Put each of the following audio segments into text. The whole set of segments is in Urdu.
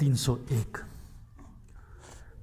301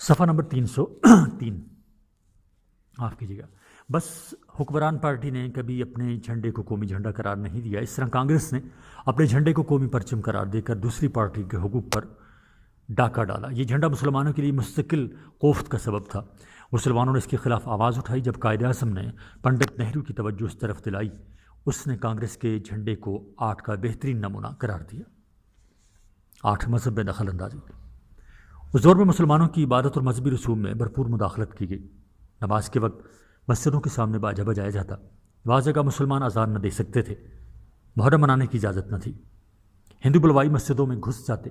صفحہ نمبر 303 معاف کیجیے گا. بس حکمران پارٹی نے کبھی اپنے جھنڈے کو قومی جھنڈا قرار نہیں دیا. اس طرح کانگریس نے اپنے جھنڈے کو قومی پرچم قرار دے کر دوسری پارٹی کے حقوق پر ڈاکہ ڈالا. یہ جھنڈا مسلمانوں کے لیے مستقل کوفت کا سبب تھا. مسلمانوں نے اس کے خلاف آواز اٹھائی. جب قائد اعظم نے پنڈت نہرو کی توجہ اس طرف دلائی، اس نے کانگریس کے جھنڈے کو 8 کا بہترین نمونہ قرار دیا. 8 مذہب میں دخل اندازی. اس دور میں مسلمانوں کی عبادت اور مذہبی رسوم میں بھرپور مداخلت کی گئی. نماز کے وقت مسجدوں کے سامنے باجا بجایا جاتا. بعض جگہ مسلمان اذان نہ دے سکتے تھے. محرم منانے کی اجازت نہ تھی. ہندو بلوائی مسجدوں میں گھس جاتے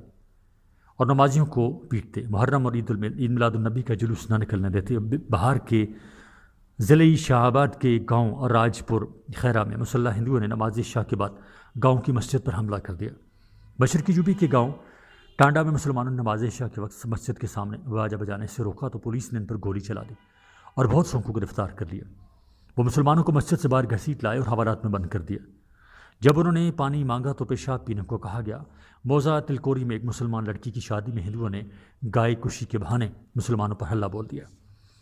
اور نمازیوں کو پیٹتے. محرم اور عید میلاد النبی کا جلوس نہ نکلنے دیتے. بہار کے ضلع شاہ آباد کے گاؤں اور راج پور خیرہ میں مسلح ہندوؤں نے نماز عشاء کے بعد گاؤں کی مسجد پر حملہ کر دیا. مشرقی یوپی کے گاؤں ٹانڈا میں مسلمانوں نے نماز عشاء کے وقت مسجد کے سامنے باجا بجانے سے روکا تو پولیس نے ان پر گولی چلا دی اور بہت سو کو گرفتار کر لیا. وہ مسلمانوں کو مسجد سے باہر گھسیٹ لائے اور حوالات میں بند کر دیا. جب انہوں نے پانی مانگا تو پیشاب پینے کو کہا گیا. موزہ تلکوری میں ایک مسلمان لڑکی کی شادی میں ہندوؤں نے گائے کشی کے بہانے مسلمانوں پر حملہ بول دیا.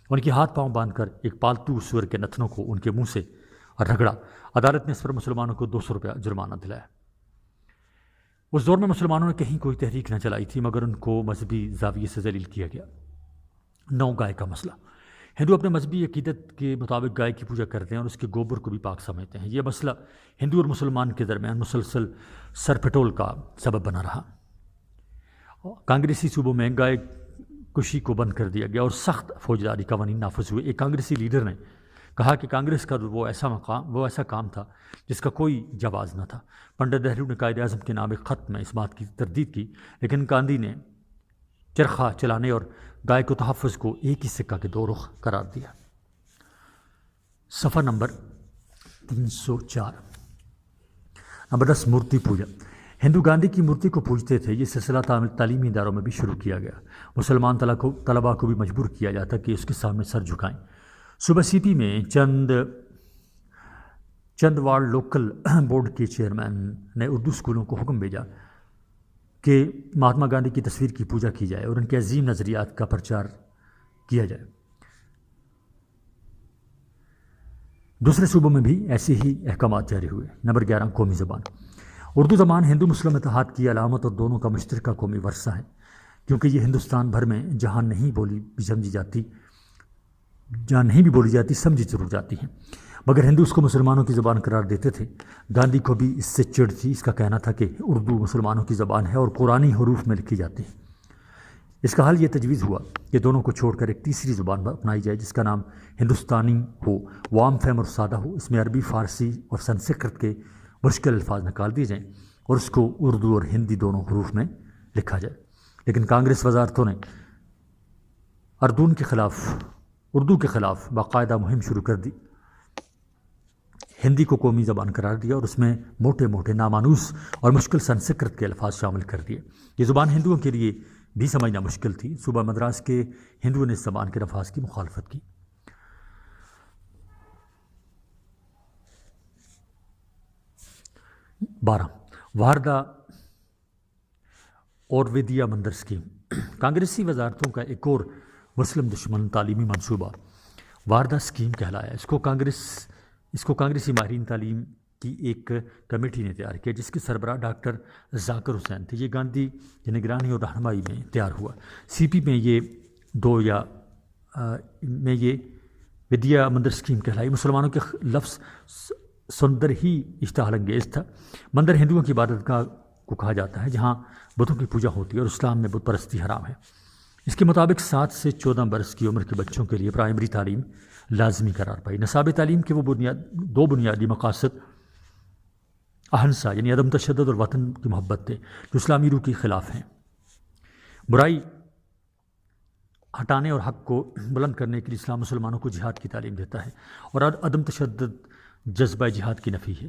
ان کے ہاتھ پاؤں باندھ کر ایک پالتو سور کے نتنوں کو ان کے منہ سے رگڑا. عدالت نے اس پر مسلمانوں کو 200 روپیہ جرمانہ دلایا. اس دور میں مسلمانوں نے کہیں کوئی تحریک نہ چلائی تھی مگر ان کو مذہبی زاویے سے ذلیل کیا گیا. 9 گائے کا مسئلہ. ہندو اپنے مذہبی عقیدت کے مطابق گائے کی پوجا کرتے ہیں اور اس کے گوبر کو بھی پاک سمجھتے ہیں. یہ مسئلہ ہندو اور مسلمان کے درمیان مسلسل سرپٹول کا سبب بنا رہا. کانگریسی صوبوں میں گائے کشی کو بند کر دیا گیا اور سخت فوجداری قوانین نافذ ہوئے. ایک کانگریسی لیڈر نے کہا کہ کانگریس کا وہ ایسا کام تھا جس کا کوئی جواز نہ تھا. پنڈت نہرو نے قائد اعظم کے نام ایک خط میں اس بات کی تردید کی، لیکن گاندھی نے چرخہ چلانے اور گائے کو تحفظ کو ایک ہی سکہ کے 2 رخ قرار دیا. صفحہ نمبر 304. نمبر 10 مورتی پوجا. ہندو گاندھی کی مورتی کو پوجتے تھے. یہ سلسلہ تعلیمی اداروں میں بھی شروع کیا گیا. مسلمان طلباء کو بھی مجبور کیا جاتا کہ اس کے سامنے سر جھکائیں. صوبہ سی پی میں چندواڑ لوکل بورڈ کے چیئرمین نے اردو اسکولوں کو حکم بھیجا کہ مہاتما گاندھی کی تصویر کی پوجا کی جائے اور ان کے عظیم نظریات کا پرچار کیا جائے. دوسرے صوبوں میں بھی ایسے ہی احکامات جاری ہوئے. نمبر 11 قومی زبان. اردو زبان ہندو مسلم اتحاد کی علامت اور دونوں کا مشترکہ قومی ورثہ ہے. کیونکہ یہ ہندوستان بھر میں جہاں نہیں بھی بولی جاتی سمجھی ضرور جاتی ہیں، مگر ہندو اس کو مسلمانوں کی زبان قرار دیتے تھے. گاندھی کو بھی اس سے چڑ تھی. اس کا کہنا تھا کہ اردو مسلمانوں کی زبان ہے اور قرآنی حروف میں لکھی جاتی ہے. اس کا حل یہ تجویز ہوا کہ دونوں کو چھوڑ کر ایک تیسری زبان اپنائی جائے جس کا نام ہندوستانی ہو، وام فہم اور سادہ ہو. اس میں عربی، فارسی اور سنسکرت کے مشکل الفاظ نکال دیے جائیں اور اس کو اردو اور ہندی دونوں حروف میں لکھا جائے. لیکن کانگریس وزارتوں نے اردو کے خلاف باقاعدہ مہم شروع کر دی. ہندی کو قومی زبان قرار دیا اور اس میں موٹے موٹے نامانوس اور مشکل سنسکرت کے الفاظ شامل کر دیے. یہ زبان ہندوؤں کے لیے بھی سمجھنا مشکل تھی. صوبہ مدراس کے ہندوؤں نے اس زبان کے نفاذ کی مخالفت کی. 12 واردہ اور ودیا مندر اسکیم. کانگریسی وزارتوں کا ایک اور مسلم دشمن تعلیمی منصوبہ واردہ اسکیم کہلایا. اس کو کانگریسی ماہرین تعلیم کی ایک کمیٹی نے تیار کیا جس کے سربراہ ڈاکٹر ذاکر حسین تھے. یہ گاندھی کی نگرانی اور رہنمائی میں تیار ہوا. سی پی میں یہ ودیا مندر اسکیم کہلائی. مسلمانوں کے لفظ سندر ہی اشتعال انگیز تھا. مندر ہندوؤں کی عبادت گاہ کو کہا جاتا ہے جہاں بتوں کی پوجا ہوتی ہے اور اسلام میں بت پرستی حرام ہے. اس کے مطابق 7 سے 14 برس کی عمر کے بچوں کے لیے پرائمری تعلیم لازمی قرار پائی. نصاب تعلیم کے وہ 2 بنیادی مقاصد اہنسا یعنی عدم تشدد اور وطن کی محبت تھے جو اسلامی روح کے خلاف ہیں. برائی ہٹانے اور حق کو بلند کرنے کے لیے اسلام مسلمانوں کو جہاد کی تعلیم دیتا ہے اور عدم تشدد جذبہ جہاد کی نفی ہے.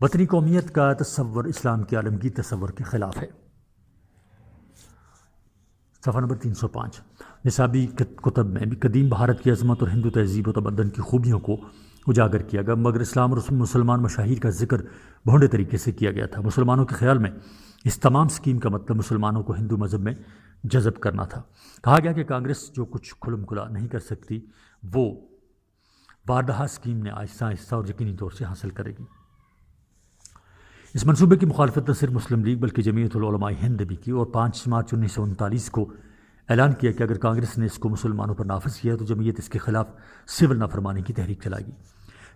وطنی قومیت کا تصور اسلام کے عالمگیر تصور کے خلاف ہے. صفحہ نمبر 305. نصابی کتب میں بھی قدیم بھارت کی عظمت اور ہندو تہذیب و تمدن کی خوبیوں کو اجاگر کیا گیا مگر اسلام اور مسلمان مشاہیر کا ذکر بھونڈے طریقے سے کیا گیا تھا. مسلمانوں کے خیال میں اس تمام اسکیم کا مطلب مسلمانوں کو ہندو مذہب میں جذب کرنا تھا۔ کہا گیا کہ کانگریس جو کچھ کھلم کھلا نہیں کر سکتی وہ واردہ اسکیم نے آہستہ آہستہ اور یقینی طور سے حاصل کرے گی۔ اس منصوبے کی مخالفت نہ صرف مسلم لیگ بلکہ جمعیت العلماء ہند نے بھی کی، اور 5 مارچ 1939 کو اعلان کیا کہ اگر کانگریس نے اس کو مسلمانوں پر نافذ کیا تو جمعیت اس کے خلاف سول نافرمانی کی تحریک چلائے گی۔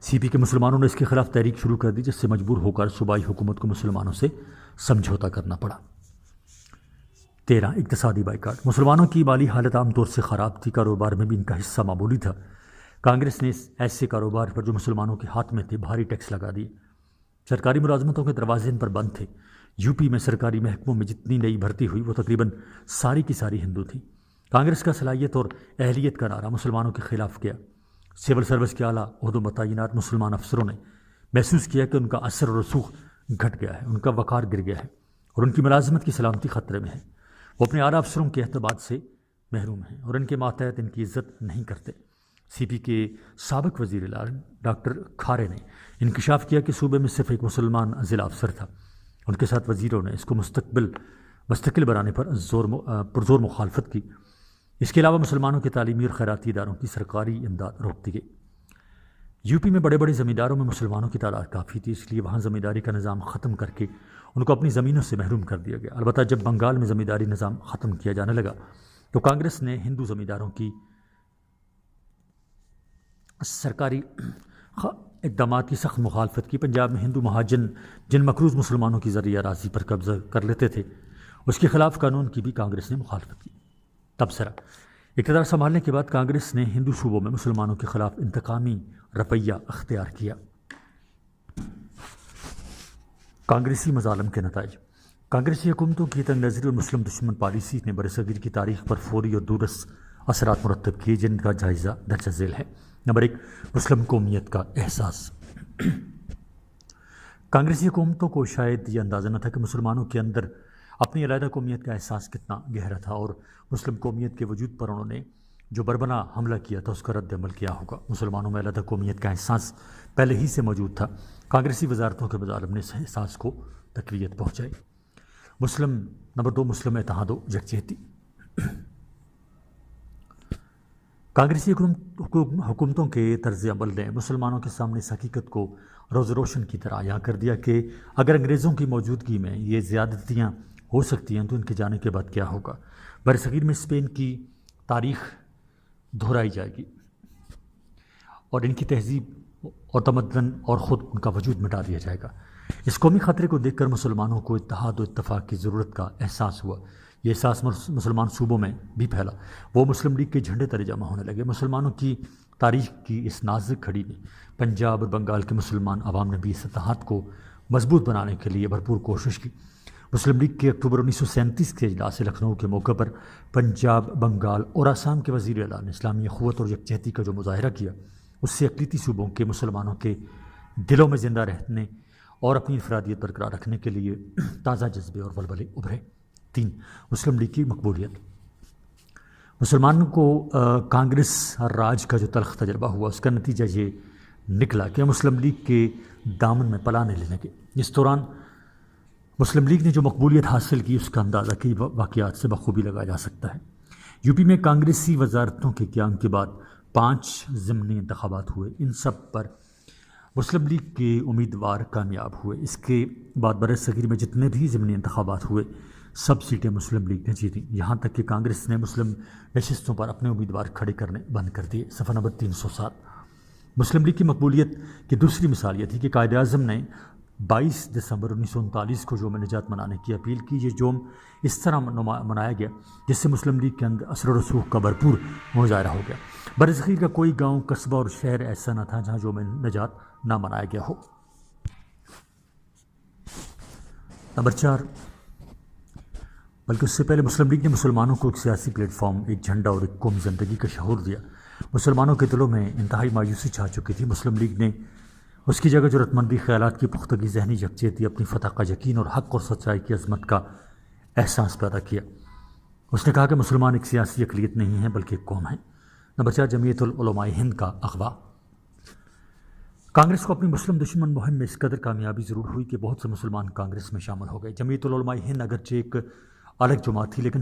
سی پی کے مسلمانوں نے اس کے خلاف تحریک شروع کر دی، جس سے مجبور ہو کر صوبائی حکومت کو مسلمانوں سے سمجھوتا کرنا پڑا۔ 13 اقتصادی بائیکاٹ۔ مسلمانوں کی مالی حالت عام طور سے خراب تھی، کاروبار میں بھی ان کا حصہ معمولی تھا۔ کانگریس نے ایسے کاروبار پر جو مسلمانوں کے ہاتھ میں تھے بھاری ٹیکس لگا دیے۔ سرکاری ملازمتوں کے دروازے ان پر بند تھے۔ یو پی میں سرکاری محکموں میں جتنی نئی بھرتی ہوئی وہ تقریباً ساری کی ساری ہندو تھی۔ کانگریس کا صلاحیت اور اہلیت کا نعرہ مسلمانوں کے خلاف کیا۔ سول سروس کے اعلیٰ عہدوں پر تعینات مسلمان افسروں نے محسوس کیا کہ ان کا اثر و رسوخ گھٹ گیا ہے، ان کا وقار گر گیا ہے اور ان کی ملازمت کی سلامتی خطرے میں ہے۔ وہ اپنے اعلیٰ افسروں کے اعتماد سے محروم ہیں اور ان کے ماتحت ان کی عزت نہیں کرتے۔ سی پی کے سابق وزیر اعلیٰ ڈاکٹر کھارے نے انکشاف کیا کہ صوبے میں صرف ایک مسلمان ضلع افسر تھا۔ ان کے ساتھ وزیروں نے اس کو مستقل بنانے پر پرزور مخالفت کی۔ اس کے علاوہ مسلمانوں کے تعلیمی اور خیراتی اداروں کی سرکاری امداد روک دی گئی۔ یو پی میں بڑے بڑے زمینداروں میں مسلمانوں کی تعداد کافی تھی، اس لیے وہاں زمینداری کا نظام ختم کر کے ان کو اپنی زمینوں سے محروم کر دیا گیا۔ البتہ جب بنگال میں زمینداری نظام ختم کیا جانے لگا تو کانگریس نے ہندو زمینداروں کی سرکاری اقدامات کی سخت مخالفت کی۔ پنجاب میں ہندو مہاجن جن مقروض مسلمانوں کی زرعی اراضی پر قبضہ کر لیتے تھے اس کے خلاف قانون کی بھی کانگریس نے مخالفت کی۔ تبصرہ: اقتدار سنبھالنے کے بعد کانگریس نے ہندو صوبوں میں مسلمانوں کے خلاف انتقامی رویہ اختیار کیا۔ کانگریسی مظالم کے نتائج۔ کانگریسی حکومتوں کی تنگ نظری اور مسلم دشمن پالیسی نے برصغیر کی تاریخ پر فوری اور دورس اثرات مرتب کیے، جن کا جائزہ درج ذیل ہے۔ نمبر 1، مسلم قومیت کا احساس۔ کانگریسی حکومتوں کو شاید یہ اندازہ نہ تھا کہ مسلمانوں کے اندر اپنی علیحدہ قومیت کا احساس کتنا گہرا تھا اور مسلم قومیت کے وجود پر انہوں نے جو بربنا حملہ کیا تھا اس کا رد عمل کیا ہوگا۔ مسلمانوں میں علیحدہ قومیت کا احساس پہلے ہی سے موجود تھا۔ کانگریسی وزارتوں کے مظالم نے اس احساس کو تقویت پہنچائی۔ نمبر 2، مسلم اتحاد و یکجہتی۔ کانگریسی حکومتوں کے طرز عمل نے مسلمانوں کے سامنے اس حقیقت کو روز روشن کی طرح عیاں کر دیا کہ اگر انگریزوں کی موجودگی میں یہ زیادتیاں ہو سکتی ہیں تو ان کے جانے کے بعد کیا ہوگا۔ برصغیر میں اسپین کی تاریخ دہرائی جائے گی اور ان کی تہذیب اور تمدن اور خود ان کا وجود مٹا دیا جائے گا۔ اس قومی خطرے کو دیکھ کر مسلمانوں کو اتحاد و اتفاق کی ضرورت کا احساس ہوا۔ یہ احساس مسلمان صوبوں میں بھی پھیلا۔ وہ مسلم لیگ کے جھنڈے تلے جمع ہونے لگے۔ مسلمانوں کی تاریخ کی اس نازک کھڑی میں پنجاب اور بنگال کے مسلمان عوام نے بھی اس اتحاد کو مضبوط بنانے کے لیے بھرپور کوشش کی۔ مسلم لیگ کے اکتوبر 1937 کے اجلاس لکھنؤ کے موقع پر پنجاب، بنگال اور آسام کے وزیر اعلیٰ نے اسلامی اخوت اور یکجہتی کا جو مظاہرہ کیا اس سے اقلیتی صوبوں کے مسلمانوں کے دلوں میں زندہ رہنے اور اپنی انفرادیت برقرار رکھنے کے لیے تازہ جذبے اور ولولے ابھرے۔ 3، مسلم لیگ کی مقبولیت۔ مسلمانوں کو کانگریس راج کا جو تلخ تجربہ ہوا اس کا نتیجہ یہ نکلا کہ مسلم لیگ کے دامن میں پلانے لینے کے۔ اس دوران مسلم لیگ نے جو مقبولیت حاصل کی اس کا اندازہ کئی واقعات سے بخوبی لگایا جا سکتا ہے۔ یو پی میں کانگریسی وزارتوں کے قیام کے بعد 5 ضمنی انتخابات ہوئے۔ ان سب پر مسلم لیگ کے امیدوار کامیاب ہوئے۔ اس کے بعد برصغیر میں جتنے بھی ضمنی انتخابات ہوئے سب سیٹیں مسلم لیگ نے جیتیں، یہاں تک کہ کانگریس نے مسلم نشستوں پر اپنے امیدوار کھڑے کرنے بند کر دیے۔ صفحہ نمبر 307۔ مسلم لیگ کی مقبولیت کی دوسری مثال یہ تھی کہ قائد اعظم نے 22 دسمبر 1939 کو یوم نجات منانے کی اپیل کی۔ یہ یوم اس طرح منایا گیا جس سے مسلم لیگ کے اندر اثر و رسوخ کا بھرپور مظاہرہ ہو گیا۔ برصغیر کا کوئی گاؤں، قصبہ اور شہر ایسا نہ تھا جہاں یوم نجات نہ منایا گیا ہو۔ نمبر 4، بلکہ اس سے پہلے مسلم لیگ نے مسلمانوں کو ایک سیاسی پلیٹ فارم، ایک جھنڈا اور ایک قومی زندگی کا شعور دیا۔ مسلمانوں کے دلوں میں انتہائی مایوسی چھا چکی تھی۔ مسلم لیگ نے اس کی جگہ جرأت مندی، خیالات کی پختگی، ذہنی یکجہتی، اپنی فتح کا یقین اور حق اور سچائی کی عظمت کا احساس پیدا کیا۔ اس نے کہا کہ مسلمان ایک سیاسی اقلیت نہیں ہیں بلکہ ایک قوم ہے۔ نمبر 4، جمعیت العلماء ہند کا اغوا۔ کانگریس کو اپنی مسلم دشمن مہم میں اس قدر کامیابی ضرور ہوئی کہ بہت سے مسلمان کانگریس میں شامل ہو گئے۔ جمعیت العلماء ہند اگرچہ ایک الگ جماعت تھی لیکن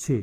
6,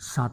7,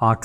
8,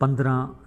15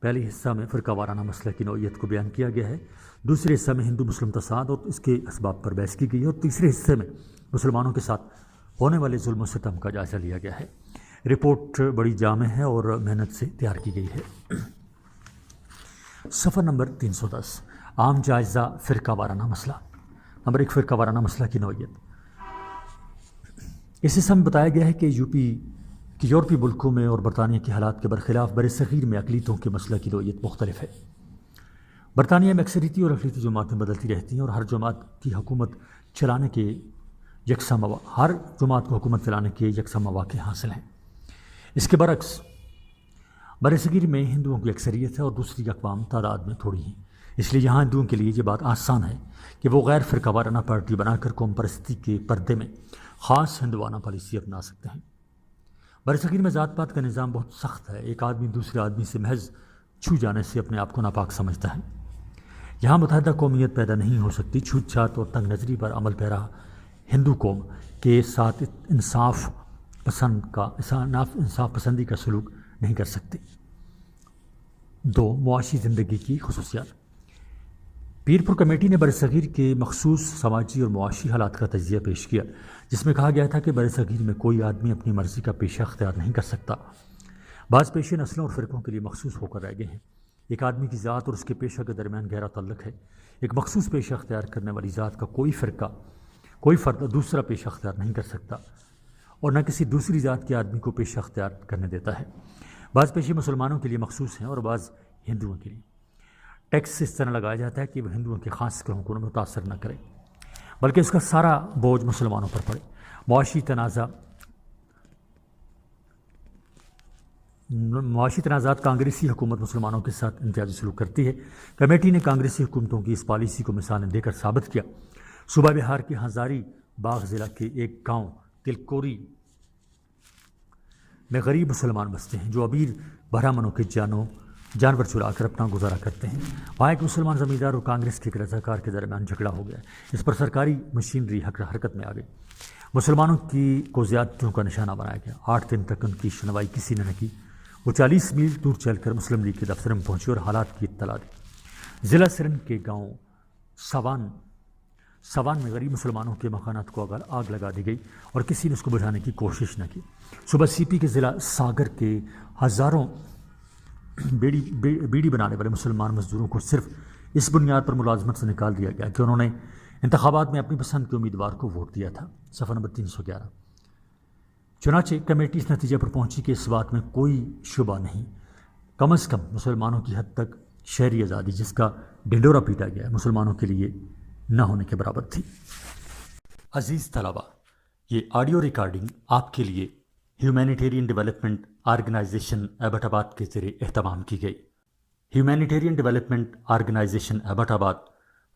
پہلے حصہ میں فرقہ وارانہ مسئلہ کی نوعیت کو بیان کیا گیا ہے، دوسرے حصہ میں ہندو مسلم تصاعد اور اس کے اسباب پر بحث کی گئی ہے، اور تیسرے حصے میں مسلمانوں کے ساتھ ہونے والے ظلم و ستم کا جائزہ لیا گیا ہے۔ رپورٹ بڑی جامع ہے اور محنت سے تیار کی گئی ہے۔ صفحہ نمبر 310، عام جائزہ فرقہ وارانہ مسئلہ۔ نمبر 1، فرقہ وارانہ مسئلہ کی نوعیت۔ اس حصہ میں بتایا گیا ہے کہ یورپی ملکوں میں اور برطانیہ کے حالات کے برخلاف برصغیر میں اقلیتوں کے مسئلہ کی نوعیت مختلف ہے۔ برطانیہ میں اکثریتی اور اقلیتی جماعتیں بدلتی رہتی ہیں اور ہر جماعت کو حکومت چلانے کے یکساں مواقع حاصل ہیں۔ اس کے برعکس برصغیر میں ہندوؤں کی اکثریت ہے اور دوسری اقوام تعداد میں تھوڑی ہیں، اس لیے یہاں ہندوؤں کے لیے یہ بات آسان ہے کہ وہ غیر فرقہ وارانہ پارٹی بنا کر قوم پرستی کے پردے میں خاص ہندوانہ پالیسی اپنا سکتے ہیں۔ برصغیر میں ذات پات کا نظام بہت سخت ہے، ایک آدمی دوسرے آدمی سے محض چھو جانے سے اپنے آپ کو ناپاک سمجھتا ہے۔ یہاں متحدہ قومیت پیدا نہیں ہو سکتی، چھوت چھات اور تنگ نظری پر عمل پیرا ہندو قوم کے ساتھ انصاف پسندی کا سلوک نہیں کر سکتی۔ 2، معاشی زندگی کی خصوصیات۔ پیر پور کمیٹی نے برصغیر کے مخصوص سماجی اور معاشی حالات کا تجزیہ پیش کیا، جس میں کہا گیا تھا کہ برصغیر میں کوئی آدمی اپنی مرضی کا پیشہ اختیار نہیں کر سکتا۔ بعض پیشے نسلوں اور فرقوں کے لیے مخصوص ہو کر رہ گئے ہیں۔ ایک آدمی کی ذات اور اس کے پیشہ کے درمیان گہرا تعلق ہے۔ ایک مخصوص پیشہ اختیار کرنے والی ذات کا کوئی فرد دوسرا پیشہ اختیار نہیں کر سکتا اور نہ کسی دوسری ذات کے آدمی کو پیشہ اختیار کرنے دیتا ہے۔ بعض پیشے مسلمانوں کے لیے مخصوص ہیں اور بعض ہندوؤں کے لیے۔ ٹیکس اس طرح لگایا جاتا ہے کہ وہ ہندوؤں کے خاص حقوق کو متاثر نہ کرے، بلکہ اس کا سارا بوجھ مسلمانوں پر پڑے۔ معاشی تنازعات۔ کانگریسی حکومت مسلمانوں کے ساتھ امتیازی سلوک کرتی ہے۔ کمیٹی نے کانگریسی حکومتوں کی اس پالیسی کو مثالیں دے کر ثابت کیا۔ صوبہ بہار کے ہزاری باغ ضلع کے ایک گاؤں تلکوری میں غریب مسلمان بستے ہیں جو ابیر برہمنوں کے جانور چرا کر اپنا گزارا کرتے ہیں۔ وہاں ایک مسلمان زمیندار اور کانگریس کے ایک رضاکار کے درمیان جھگڑا ہو گیا، اس پر سرکاری مشینری حرکت میں آ گئی۔ مسلمانوں کو زیادتیوں کا نشانہ بنایا گیا۔ 8 دن تک ان کی سنوائی کسی نے نہ کی۔ وہ 40 میل دور چل کر مسلم لیگ کے دفتر میں پہنچے اور حالات کی اطلاع دی۔ ضلع سرن کے گاؤں سوان میں غریب مسلمانوں کے مکانات کو آگ لگا دی گئی اور کسی نے اس کو بجھانے کی کوشش نہ کی۔ صوبہ سی پی کے ضلع ساگر کے ہزاروں بیڑی بنانے والے مسلمان مزدوروں کو صرف اس بنیاد پر ملازمت سے نکال دیا گیا کہ انہوں نے انتخابات میں اپنی پسند کے امیدوار کو ووٹ دیا تھا۔ صفحہ نمبر 311۔ چنانچہ کمیٹی اس نتیجے پر پہنچی کہ اس بات میں کوئی شبہ نہیں، کم از کم مسلمانوں کی حد تک شہری آزادی جس کا ڈنڈورا پیٹا گیا ہے مسلمانوں کے لیے نہ ہونے کے برابر تھی۔ عزیز طلبہ، یہ آڈیو ریکارڈنگ آپ کے لیے ہیومینیٹیرین ڈیولپمنٹ آرگنائزیشن ایبٹ آباد کے ذریعے اہتمام کی گئی۔ ہیومینیٹیرین ڈیولپمنٹ آرگنائزیشن ایبٹ آباد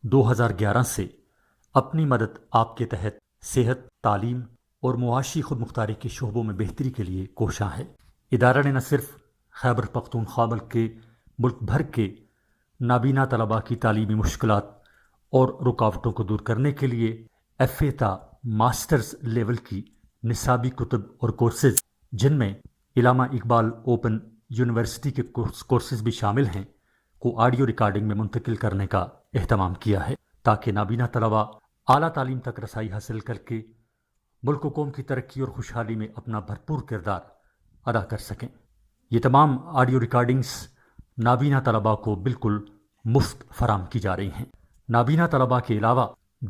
2011 سے اپنی مدد آپ کے تحت صحت، تعلیم اور معاشی خود مختاری کے شعبوں میں بہتری کے لیے کوشاں ہے۔ ادارہ نے نہ صرف خیبر پختونخوا بلکہ ملک بھر کے نابینا طلباء کی تعلیمی مشکلات اور رکاوٹوں کو دور کرنے کے لیے FA تا ماسٹرز لیول کی نصابی کتب اور کورسز، جن میں علامہ اقبال اوپن یونیورسٹی کے کورسز بھی شامل ہیں، کو آڈیو ریکارڈنگ میں منتقل کرنے کا اہتمام کیا ہے تاکہ نابینا طلباء اعلیٰ تعلیم تک رسائی حاصل کر کے ملک و قوم کی ترقی اور خوشحالی میں اپنا بھرپور کردار ادا کر سکیں۔ یہ تمام آڈیو ریکارڈنگز نابینا طلباء کو بالکل مفت فراہم کی جا رہی ہیں۔ نابینا طلباء کے علاوہ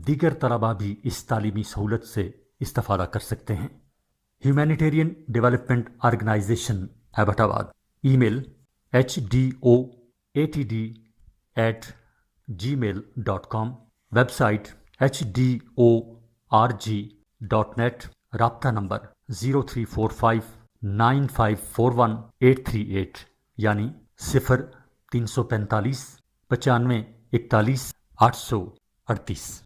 دیگر طلباء بھی اس تعلیمی سہولت سے استفادہ کر سکتے ہیں۔ ہیومینیٹیرین ڈیولپمنٹ آرگنائزیشن ایبٹ آباد، ای میل HDOATD@gmail.com، ویب سائٹ HDORG.net، رابطہ نمبر 03459541 یعنی 0345 95 41 838۔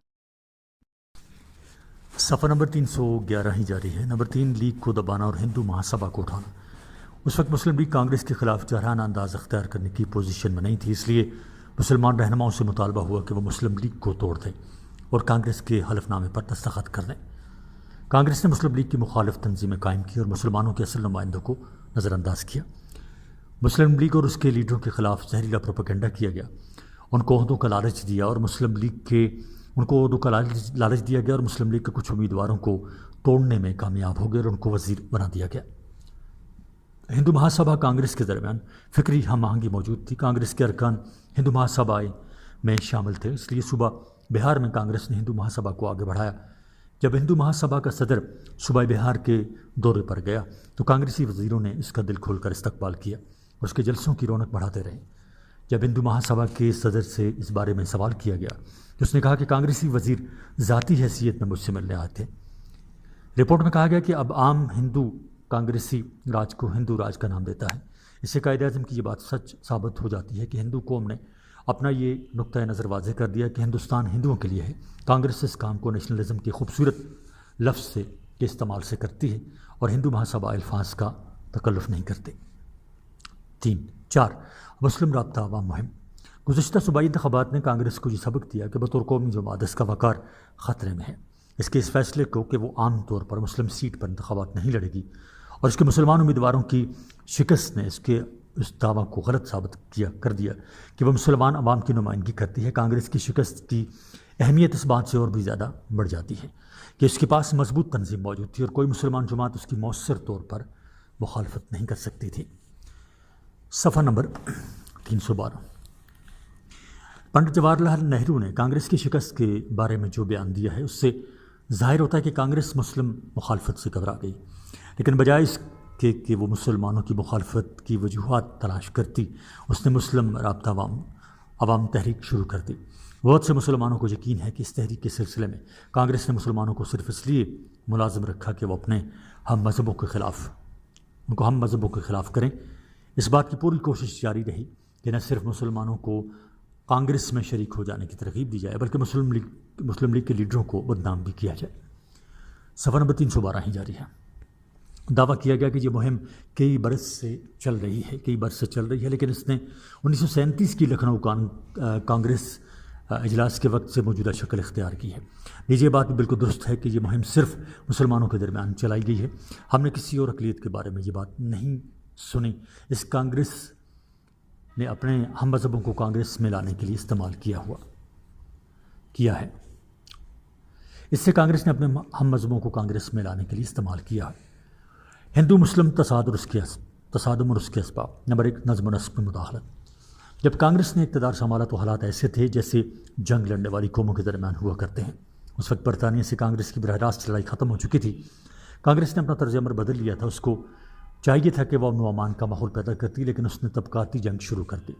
صفحہ نمبر 311 ہی جاری ہے۔ نمبر 3، لیگ کو دبانا اور ہندو مہاسبھا کو اٹھانا۔ اس وقت مسلم لیگ کانگریس کے خلاف جارحانہ انداز اختیار کرنے کی پوزیشن میں نہیں تھی، اس لیے مسلمان رہنماؤں سے مطالبہ ہوا کہ وہ مسلم لیگ کو توڑ دیں اور کانگریس کے حلف نامے پر دستخط کر دیں۔ کانگریس نے مسلم لیگ کی مخالف تنظیمیں قائم کی اور مسلمانوں کے اصل نمائندوں کو نظر انداز کیا۔ مسلم لیگ اور اس کے لیڈروں کے خلاف زہریلا پروپیگنڈا کیا گیا، ان کو عہدوں کا لالچ دیا اور مسلم لیگ کے کچھ امیدواروں کو توڑنے میں کامیاب ہو گئے اور ان کو وزیر بنا دیا گیا۔ ہندو مہاسبھا کانگریس کے درمیان فکری ہم آہنگی موجود تھی۔ کانگریس کے ارکان ہندو مہاسبھا میں شامل تھے، اس لیے صوبہ بہار میں کانگریس نے ہندو مہاسبھا کو آگے بڑھایا۔ جب ہندو مہاسبھا کا صدر صوبہ بہار کے دورے پر گیا تو کانگریسی وزیروں نے اس کا دل کھول کر استقبال کیا اور اس کے جلسوں کی رونق بڑھاتے رہے۔ جب ہندو مہاسبھا کے صدر سے اس بارے میں سوال کیا گیا تو اس نے کہا کہ کانگریسی وزیر ذاتی حیثیت میں مجھ سے ملنے آئے تھے۔ رپورٹ میں کہا گیا کہ اب عام ہندو کانگریسی راج کو ہندو راج کا نام دیتا ہے۔ اس سے قائد اعظم کی یہ بات سچ ثابت ہو جاتی ہے کہ ہندو قوم نے اپنا یہ نقطۂ نظر واضح کر دیا کہ ہندوستان ہندوؤں کے لیے ہے۔ کانگریس اس کام کو نیشنلزم کے خوبصورت لفظ کے استعمال سے کرتی ہے اور ہندو مہاسبھا الفاظ کا تکلف نہیں کرتے۔ 4 مسلم رابطہ عوام مہم۔ گزشتہ صوبائی انتخابات نے کانگریس کو یہ سبق دیا کہ بطور قومی جماعت اس کا وقار خطرے میں ہے۔ اس کے اس فیصلے کو کہ وہ عام طور پر مسلم سیٹ پر انتخابات نہیں لڑے گی اور اس کے مسلمان امیدواروں کی شکست نے اس دعویٰ کو غلط ثابت کر دیا کہ وہ مسلمان عوام کی نمائندگی کرتی ہے۔ کانگریس کی شکست کی اہمیت اس بات سے اور بھی زیادہ بڑھ جاتی ہے کہ اس کے پاس مضبوط تنظیم موجود تھی اور کوئی مسلمان جماعت اس کی مؤثر طور پر مخالفت نہیں کر سکتی تھی۔ صفحہ نمبر 312۔ پنڈت جواہر لال نہرو نے کانگریس کی شکست کے بارے میں جو بیان دیا ہے اس سے ظاہر ہوتا ہے کہ کانگریس مسلم مخالفت سے گھبرا گئی، لیکن بجائے اس کے کہ وہ مسلمانوں کی مخالفت کی وجوہات تلاش کرتی، اس نے مسلم رابطہ عوام تحریک شروع کر دی۔ بہت سے مسلمانوں کو یقین ہے کہ اس تحریک کے سلسلے میں کانگریس نے مسلمانوں کو صرف اس لیے ملازم رکھا کہ وہ اپنے ہم مذہبوں کے خلاف کریں۔ اس بات کی پوری کوشش جاری رہی کہ نہ صرف مسلمانوں کو کانگریس میں شریک ہو جانے کی ترغیب دی جائے بلکہ مسلم لیگ کے لیڈروں کو بدنام بھی کیا جائے۔ صفحہ نمبر 312 ہی جاری ہے۔ دعویٰ کیا گیا کہ یہ مہم کئی برس سے چل رہی ہے لیکن اس نے 1937 کی لکھنؤ کانگریس اجلاس کے وقت سے موجودہ شکل اختیار کی ہے۔ یہ بات بھی بالکل درست ہے کہ یہ مہم صرف مسلمانوں کے درمیان چلائی گئی ہے۔ ہم نے کسی اور اقلیت کے بارے میں یہ بات نہیں سنی۔ اس کانگریس نے اپنے ہم مذہبوں کو کانگریس میں لانے کے لیے استعمال کیا ہے۔ اس سے کانگریس نے اپنے ہم مذہبوں کو کانگریس میں لانے کے لیے استعمال کیا ہے۔ ہندو مسلم تصادم اور اس کے اسباب۔ نمبر 1 نظم و نسق میں مداخلت۔ جب کانگریس نے اقتدار سنبھالا تو حالات ایسے تھے جیسے جنگ لڑنے والی قوموں کے درمیان ہوا کرتے ہیں۔ اس وقت برطانیہ سے کانگریس کی براہ راست لڑائی ختم ہو چکی تھی۔ کانگریس نے اپنا طرز عمل بدل لیا تھا۔ اس کو چاہیے تھا کہ وہ امن و امان کا ماحول پیدا کرتی، لیکن اس نے طبقاتی جنگ شروع کر دی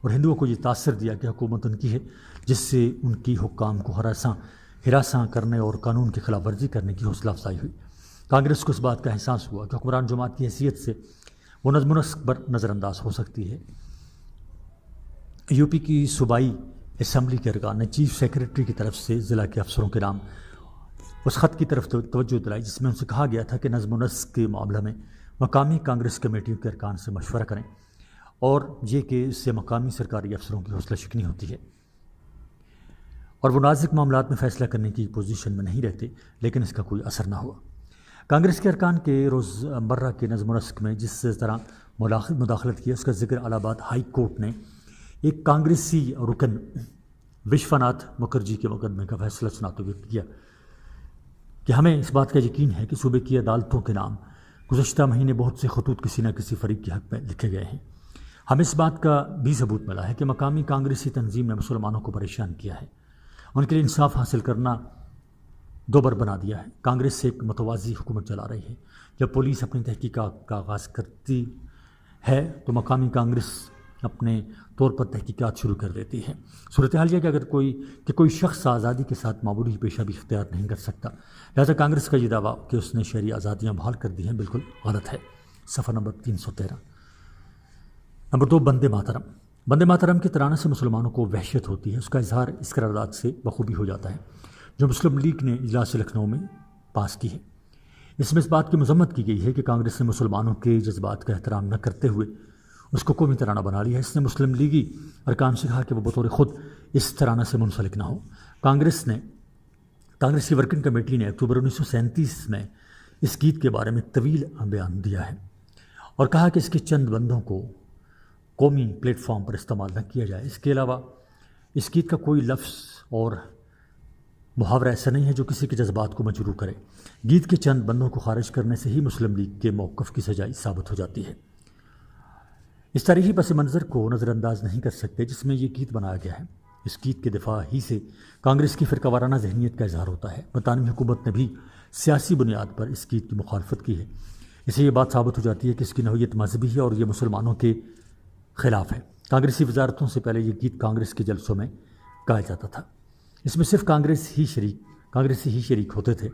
اور ہندوؤں کو یہ تاثر دیا کہ حکومت ان کی ہے، جس سے ان کی حکام کو ہراساں کرنے اور قانون کی خلاف ورزی کرنے کی حوصلہ افزائی ہوئی۔ کانگریس کو اس بات کا احساس ہوا کہ حکمران جماعت کی حیثیت سے وہ نظم و نسق پر نظر انداز ہو سکتی ہے۔ یوپی کی صوبائی اسمبلی کے ارکان نے چیف سیکریٹری کی طرف سے ضلع کے افسروں کے نام اس خط کی طرف توجہ دلائی جس میں ان سے کہا گیا تھا کہ نظم و نسق کے معاملہ میں مقامی کانگریس کمیٹیوں کے ارکان سے مشورہ کریں اور یہ کہ اس سے مقامی سرکاری افسروں کی حوصلہ شکنی ہوتی ہے اور وہ نازک معاملات میں فیصلہ کرنے کی پوزیشن میں نہیں رہتے، لیکن اس کا کوئی اثر نہ ہوا۔ کانگریس کے ارکان کے روزمرہ کے نظم و نسق میں جس طرح مداخلت کیا اس کا ذکر الہ آباد ہائی کورٹ نے ایک کانگریسی رکن وشوناتھ مکھرجی کے مقدمے کا فیصلہ سناتے ہوئے کیا کہ ہمیں اس بات کا یقین ہے کہ صوبے کی عدالتوں کے نام گزشتہ مہینے بہت سے خطوط کسی نہ کسی فریق کے حق میں لکھے گئے ہیں۔ ہمیں اس بات کا بھی ثبوت ملا ہے کہ مقامی کانگریسی تنظیم نے مسلمانوں کو پریشان کیا ہے، ان کے لیے انصاف حاصل کرنا دوبر بنا دیا ہے۔ کانگریس ایک متوازی حکومت چلا رہی ہے۔ جب پولیس اپنی تحقیقات کا آغاز کرتی ہے تو مقامی کانگریس اپنے طور پر تحقیقات شروع کر دیتی ہے۔ صورتحال یہ کہ اگر کوئی شخص آزادی کے ساتھ معمولی پیشہ بھی اختیار نہیں کر سکتا، لہذا کانگریس کا یہ دعویٰ کہ اس نے شہری آزادیاں بحال کر دی ہیں بالکل غلط ہے۔ صفحہ نمبر 313۔ نمبر 2 بندے ماترم۔ بندے ماترم کے ترانے سے مسلمانوں کو وحشت ہوتی ہے، اس کا اظہار اس قرارداد سے بخوبی ہو جاتا ہے جو مسلم لیگ نے اجلاس لکھنؤ میں پاس کی ہے۔ اس میں اس بات کی مذمت کی گئی ہے کہ کانگریس نے مسلمانوں کے جذبات کا احترام نہ کرتے ہوئے اس کو قومی ترانہ بنا لیا ہے۔ اس نے مسلم لیگی ارکان سے کہا کہ وہ بطور خود اس ترانہ سے منسلک نہ ہو۔ کانگریسی ورکنگ کمیٹی نے اکتوبر 1937 میں اس گیت کے بارے میں طویل بیان دیا ہے اور کہا کہ اس کے چند بندوں کو قومی پلیٹ فارم پر استعمال نہ کیا جائے۔ اس کے علاوہ اس گیت کا کوئی لفظ اور محاورہ ایسا نہیں ہے جو کسی کے جذبات کو مجروح کرے۔ گیت کے چند بندوں کو خارج کرنے سے ہی مسلم لیگ کے موقف کی سچائی ثابت ہو جاتی ہے۔ اس تاریخی پس منظر کو نظر انداز نہیں کر سکتے جس میں یہ گیت بنایا گیا ہے۔ اس گیت کے دفاع ہی سے کانگریس کی فرقہ وارانہ ذہنیت کا اظہار ہوتا ہے۔ برطانوی حکومت نے بھی سیاسی بنیاد پر اس گیت کی مخالفت کی ہے۔ اسے یہ بات ثابت ہو جاتی ہے کہ اس کی نوعیت مذہبی ہے اور یہ مسلمانوں کے خلاف ہے۔ کانگریسی وزارتوں سے پہلے یہ گیت کانگریس کے جلسوں میں گایا جاتا تھا۔ اس میں صرف کانگریسی ہی شریک ہوتے تھے،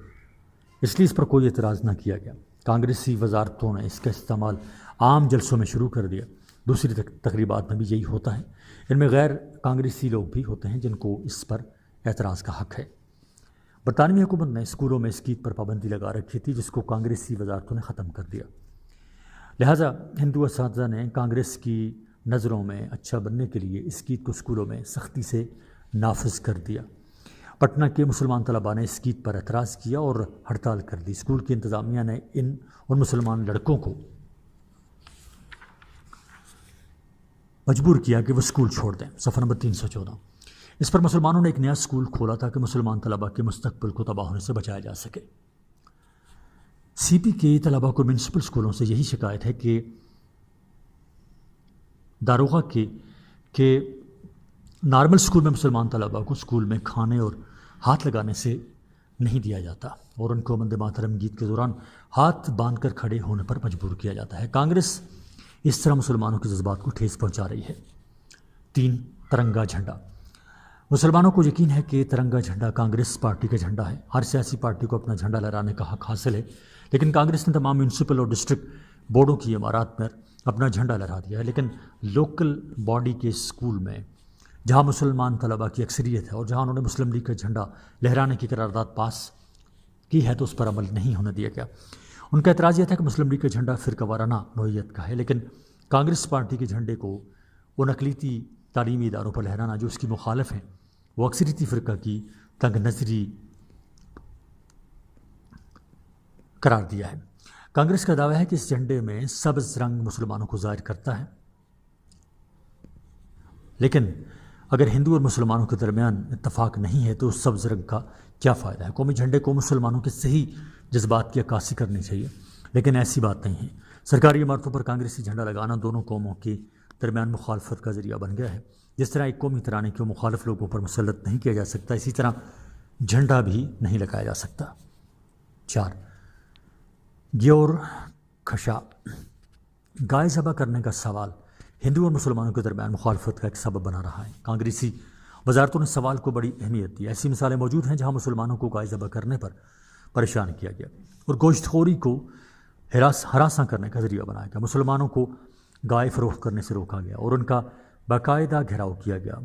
اس لیے اس پر کوئی اعتراض نہ کیا گیا۔ کانگریسی وزارتوں نے اس کا استعمال عام جلسوں میں شروع کر دیا۔ دوسری تقریبات میں بھی یہی ہوتا ہے۔ ان میں غیر کانگریسی لوگ بھی ہوتے ہیں جن کو اس پر اعتراض کا حق ہے۔ برطانوی حکومت نے اسکولوں میں اس گیت پر پابندی لگا رکھی تھی جس کو کانگریسی وزارتوں نے ختم کر دیا۔ لہٰذا ہندو اساتذہ نے کانگریس کی نظروں میں اچھا بننے کے لیے اس گیت کو اسکولوں میں سختی سے نافذ کر دیا۔ پٹنہ کے مسلمان طلباء نے اس گیت پر اعتراض کیا اور ہڑتال کر دی۔ اسکول کی انتظامیہ نے ان مسلمان لڑکوں کو مجبور کیا کہ وہ اسکول چھوڑ دیں۔ صفحہ نمبر 314۔ اس پر مسلمانوں نے ایک نیا اسکول کھولا تاکہ مسلمان طلباء کے مستقبل کو تباہ ہونے سے بچایا جا سکے۔ سی پی کے طلباء کو میونسپل اسکولوں سے یہی شکایت ہے کہ داروغہ کے نارمل اسکول میں مسلمان طلباء کو اسکول میں کھانے اور ہاتھ لگانے سے نہیں دیا جاتا اور ان کو وندے ماترم گیت کے دوران ہاتھ باندھ کر کھڑے ہونے پر مجبور کیا جاتا ہے۔ کانگریس اس طرح مسلمانوں کے جذبات کو ٹھیس پہنچا رہی ہے۔ 3. ترنگا جھنڈا۔ مسلمانوں کو یقین ہے کہ ترنگا جھنڈا کانگریس پارٹی کا جھنڈا ہے۔ ہر سیاسی پارٹی کو اپنا جھنڈا لہرانے کا حق حاصل ہے، لیکن کانگریس نے تمام میونسپل اور ڈسٹرکٹ بورڈوں کی عمارات میں اپنا جھنڈا لہرا دیا ہے، لیکن لوکل باڈی کے اسکول میں جہاں مسلمان طلباء کی اکثریت ہے اور جہاں انہوں نے مسلم لیگ کا جھنڈا لہرانے کی قرارداد پاس کی ہے تو اس پر عمل نہیں ہونے دیا گیا۔ ان کا اعتراض یہ تھا کہ مسلم لیگ کا جھنڈا فرقہ وارانہ نوعیت کا ہے، لیکن کانگریس پارٹی کے جھنڈے کو ان اقلیتی تعلیمی اداروں پر لہرانا جو اس کی مخالف ہیں، وہ اکثریتی فرقہ کی تنگ نظری قرار دیا ہے۔ کانگریس کا دعویٰ ہے کہ اس جھنڈے میں سبز رنگ مسلمانوں کو ظاہر کرتا ہے، لیکن اگر ہندو اور مسلمانوں کے درمیان اتفاق نہیں ہے تو اس سبز رنگ کا کیا فائدہ ہے؟ قومی جھنڈے کو مسلمانوں کے صحیح جذبات کی عکاسی کرنی چاہیے، لیکن ایسی بات نہیں ہے۔ سرکاری عمارتوں پر کانگریسی جھنڈا لگانا دونوں قوموں کے درمیان مخالفت کا ذریعہ بن گیا ہے۔ جس طرح ایک قومی ترانے کو مخالف لوگوں پر مسلط نہیں کیا جا سکتا، اسی طرح جھنڈا بھی نہیں لگایا جا سکتا۔ 4. گیور کھشا۔ گائے ذبح کرنے کا سوال ہندو اور مسلمانوں کے درمیان مخالفت کا ایک سبب بنا رہا ہے۔ کانگریسی وزارتوں نے سوال کو بڑی اہمیت دی۔ ایسی مثالیں موجود ہیں جہاں مسلمانوں کو گائے ذبح کرنے پر پریشان کیا گیا اور گوشت خوری کو ہراساں کرنے کا ذریعہ بنایا گیا۔ مسلمانوں کو گائے فروخت کرنے سے روکا گیا اور ان کا باقاعدہ گھیراؤ کیا گیا۔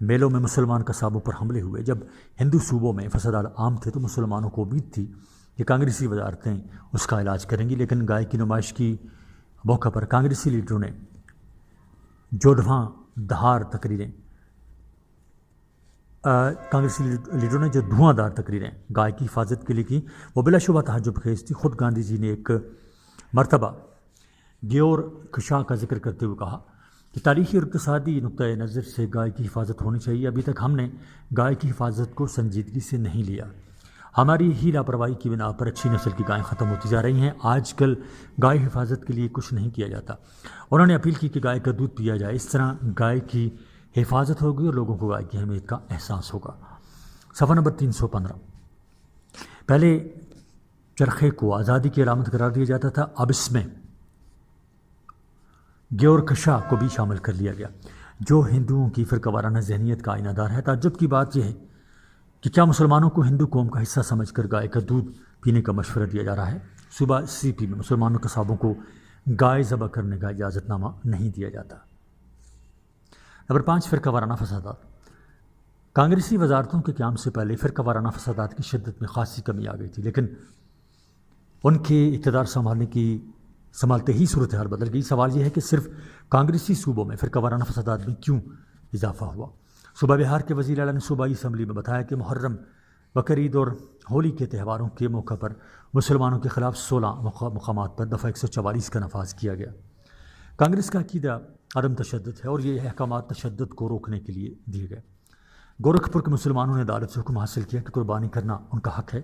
میلوں میں مسلمان قصابوں پر حملے ہوئے۔ جب ہندو صوبوں میں فسادات عام تھے تو مسلمانوں کو امید تھی کہ کانگریسی وزارتیں اس کا علاج کریں گی، لیکن گائے کی نمائش کی موقع پر کانگریسی لیڈروں نے جو دھواں دار تقریریں گائے کی حفاظت کے لیے کی وہ بلا شبہ تعجب خیز تھی۔ خود گاندھی جی نے ایک مرتبہ گیور کھشا کا ذکر کرتے ہوئے کہا کہ تاریخی اور اقتصادی نقطۂ نظر سے گائے کی حفاظت ہونی چاہیے۔ ابھی تک ہم نے گائے کی حفاظت کو سنجیدگی سے نہیں لیا۔ ہماری ہی لاپرواہی کی بنا پر اچھی نسل کی گائیں ختم ہوتی جا رہی ہیں۔ آج کل گائے حفاظت کے لیے کچھ نہیں کیا جاتا۔ انہوں نے اپیل کی کہ گائے کا دودھ پیا جائے، اس طرح گائے کی حفاظت ہوگی اور لوگوں کو گائے کی اہمیت کا احساس ہوگا۔ صفحہ نمبر 315۔ پہلے چرخے کو آزادی کی علامت قرار دیا جاتا تھا، اب اس میں گیور کھشا کو بھی شامل کر لیا گیا جو ہندوؤں کی فرقہ وارانہ ذہنیت کا آئینہ دار ہے۔ تعجب کی بات یہ ہے کہ کیا مسلمانوں کو ہندو قوم کا حصہ سمجھ کر گائے کا دودھ پینے کا مشورہ دیا جا رہا ہے؟ صوبہ سی پی میں مسلمانوں قصابوں کو گائے ذبح کرنے کا اجازت نامہ نہیں دیا جاتا۔ نمبر 5. فرقہ وارانہ فسادات۔ کانگریسی وزارتوں کے قیام سے پہلے فرقہ وارانہ فسادات کی شدت میں خاصی کمی آ گئی تھی، لیکن ان کے اقتدار سنبھالتے ہی صورتحال بدل گئی۔ سوال یہ ہے کہ صرف کانگریسی صوبوں میں فرقہ وارانہ فسادات میں کیوں اضافہ ہوا؟ صوبہ بہار کے وزیر اعلیٰ نے صوبائی اسمبلی میں بتایا کہ محرم، بقرعید اور ہولی کے تہواروں کے موقع پر مسلمانوں کے خلاف 16 مقامات پر دفعہ 144 کا نفاذ کیا گیا۔ کانگریس کا عقیدہ عدم تشدد ہے اور یہ احکامات تشدد کو روکنے کے لیے دیے گئے۔ گورکھپور کے مسلمانوں نے عدالت سے حکم حاصل کیا کہ قربانی کرنا ان کا حق ہے،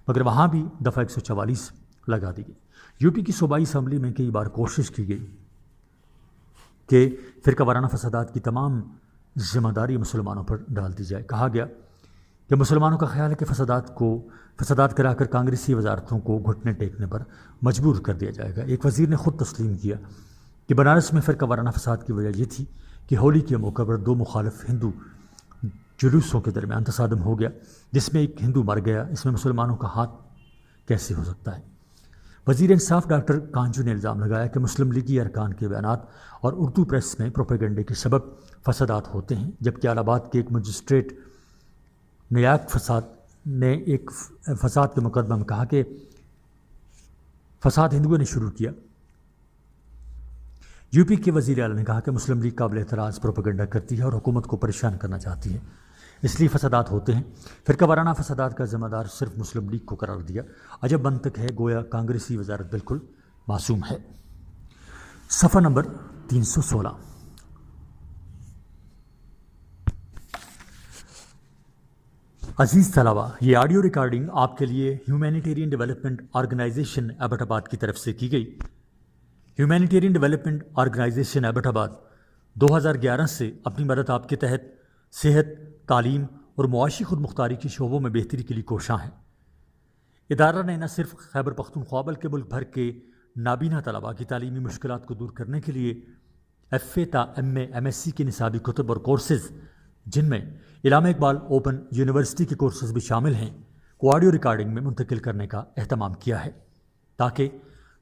مگر وہاں بھی دفعہ 144 لگا دی گئی۔ یو پی کی صوبائی اسمبلی میں کئی بار کوشش کی گئی کہ فرقہ وارانہ فسادات کی تمام ذمہ داری مسلمانوں پر ڈال دی جائے۔ کہا گیا کہ مسلمانوں کا خیال ہے کہ فسادات کرا کر کانگریسی وزارتوں کو گھٹنے ٹیکنے پر مجبور کر دیا جائے گا۔ ایک وزیر نے خود تسلیم کیا کہ بنارس میں فرقہ وارانہ فساد کی وجہ یہ تھی کہ ہولی کے موقع پر 2 مخالف ہندو جلوسوں کے درمیان تصادم ہو گیا، جس میں ایک ہندو مر گیا۔ اس میں مسلمانوں کا ہاتھ کیسے ہو سکتا ہے؟ وزیر انصاف ڈاکٹر کانجو نے الزام لگایا کہ مسلم لیگی ارکان کے بیانات اور اردو پریس میں پروپیگنڈے کے سبب فسادات ہوتے ہیں، جبکہ الہ آباد کے ایک مجسٹریٹ نیاک نے ایک فساد کے مقدمہ میں کہا کہ فساد ہندوؤں نے شروع کیا۔ یو پی کے وزیر اعلیٰ نے کہا کہ مسلم لیگ قابل اعتراض پروپیگنڈا کرتی ہے اور حکومت کو پریشان کرنا چاہتی ہے، اس لیے فسادات ہوتے ہیں۔ فرقہ وارانہ فسادات کا ذمہ دار صرف مسلم لیگ کو قرار دیا۔ عجب منطق ہے، گویا کانگریسی وزارت بالکل معصوم ہے۔ صفحہ نمبر 316۔ عزیز طلبہ، یہ آڈیو ریکارڈنگ آپ کے لیے ہیومینیٹیرین ڈیولپمنٹ آرگنائزیشن ایبٹ آباد کی طرف سے کی گئی۔ ہیومینیٹیرین ڈیولپمنٹ آرگنائزیشن ایبٹ آباد 2011 سے اپنی مدد آپ کے تحت صحت، تعلیم اور معاشی خود مختاری کی شعبوں میں بہتری کے لیے کوشاں ہے۔ ادارہ نے نہ صرف خیبر پختونخوا بلکہ ملک بھر کے نابینا طلباء کی تعلیمی مشکلات کو دور کرنے کے لیے FA تا MA MSc کے نصابی کتب اور کورسز، جن میں علامہ اقبال اوپن یونیورسٹی کے کورسز بھی شامل ہیں، کو آڈیو ریکارڈنگ میں منتقل کرنے کا اہتمام کیا ہے تاکہ